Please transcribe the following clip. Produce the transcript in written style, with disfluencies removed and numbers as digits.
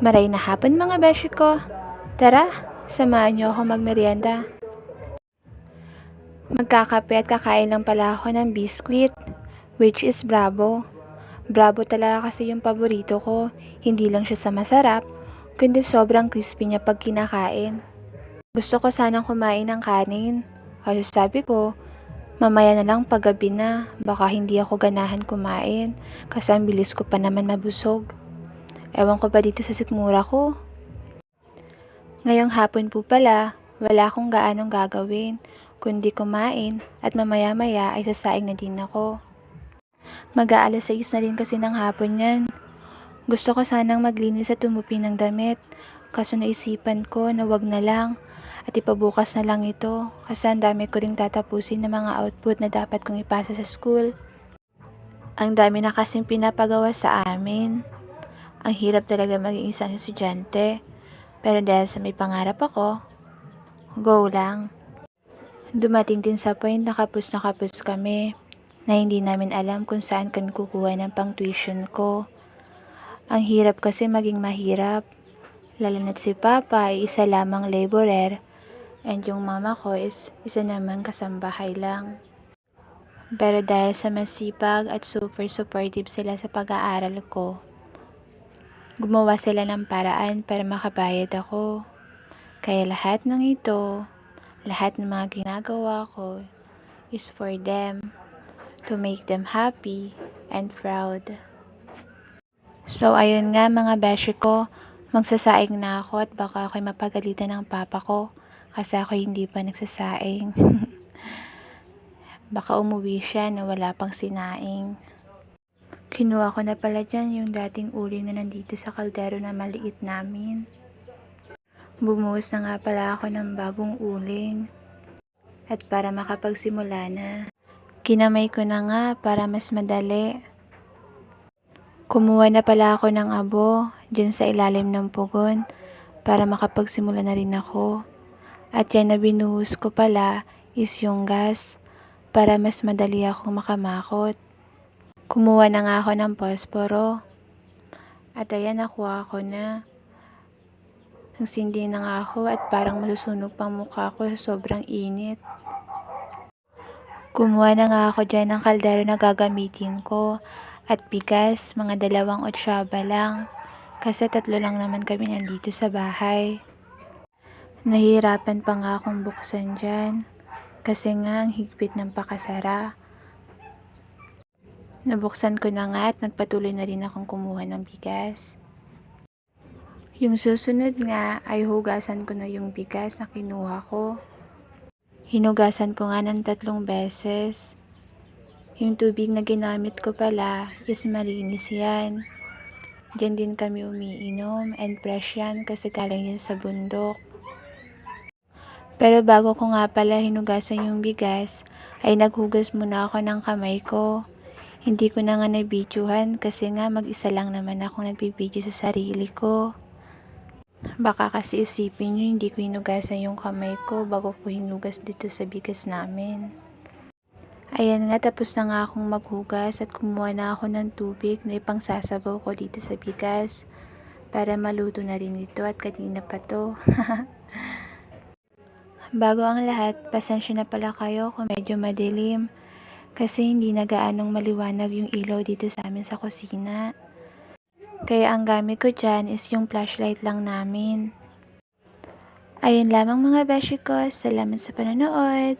Maray na hapon mga beshi ko. Tara, samahan niyo ako magmerienda. Magkakape at kakain lang pala ako ng biskwit, which is Bravo. Bravo talaga kasi yung paborito ko, hindi lang siya sa masarap, kundi sobrang crispy niya pag kinakain. Gusto ko sanang kumain ng kanin, kasi sabi ko, mamaya na lang paggabi na, baka hindi ako ganahan kumain, kasi ang bilis ko pa naman mabusog. Ewan ko ba dito sa sikmura ko? Ngayong hapon po pala, wala akong gaanong gagawin, kundi kumain at mamaya-maya ay sasaing na din ako. Mag-aalas 6 na din kasi ng hapon yan. Gusto ko sanang maglinis at tumupi ng damit, kaso naisipan ko na wag na lang at ipabukas na lang ito kasi ang dami ko ring tatapusin ng mga output na dapat kong ipasa sa school. Ang dami na kasing pinapagawa sa amin. Ang hirap talaga maging isang estudyante, pero dahil sa may pangarap ako, go lang. Dumating din sa point na kapos kami na hindi namin alam kung saan kami kukuha ng pang-tuition ko. Ang hirap kasi maging mahirap, lalo na't si Papa ay isa lamang laborer and yung mama ko is isa naman kasambahay lang. Pero dahil sa masipag at super supportive sila sa pag-aaral ko, gumawa sila ng paraan para makabayad ako. Kaya lahat ng ito, lahat ng mga ginagawa ko is for them, to make them happy and proud. So ayun nga mga beshi ko, magsasaing na ako at baka ako'y mapagalitan ng papa ko kasi ako hindi pa nagsasaing. Baka umuwi siya na wala pang sinaing. Kinuha ko na pala dyan yung dating uling na nandito sa kaldero na maliit namin. Bumuhos na nga pala ako ng bagong uling. At para makapagsimula na, kinamay ko na nga para mas madali. Kumuha na pala ako ng abo dyan sa ilalim ng pugon para makapagsimula na rin ako. At yan na binuhos ko pala is yung gas para mas madali akong makamakot. Kumuha na nga ako ng posporo. At ayan, nakuha ko na. Nagsindi na nga ako at parang masusunog pang mukha ko sa sobrang init. Kumuha na nga ako dyan ng kaldero na gagamitin ko. At bigas, mga 2 8 lang. Kasi 3 lang naman kami nandito sa bahay. Nahihirapan pa nga akong buksan dyan. Kasi nga ang higpit ng pakasara. Nabuksan ko na nga at nagpatuloy na rin akong kumuha ng bigas. Yung susunod nga ay hugasan ko na yung bigas na kinuha ko. Hinugasan ko nga ng 3 beses. Yung tubig na ginamit ko pala is malinis yan. Diyan din kami umiinom and fresh yan kasi galing yan sa bundok. Pero bago ko nga pala hinugasan yung bigas, ay naghugas muna ako ng kamay ko. Hindi ko na nga nabidyohan kasi nga mag-isa lang naman ako nagbibidyo sa sarili ko. Baka kasi isipin nyo hindi ko hinugasan yung kamay ko bago ko hinugas dito sa bigas namin. Ayan nga, tapos na nga akong maghugas at kumuha na ako ng tubig na ipangsasabaw ko dito sa bigas para maluto na rin ito at kanina pa to. Bago ang lahat, pasensya na pala kayo kung medyo madilim. Kasi hindi na gaanong maliwanag yung ilaw dito sa amin sa kusina. Kaya ang gamit ko dyan is yung flashlight lang namin. Ayun lamang mga beshi ko, salamat sa panonood.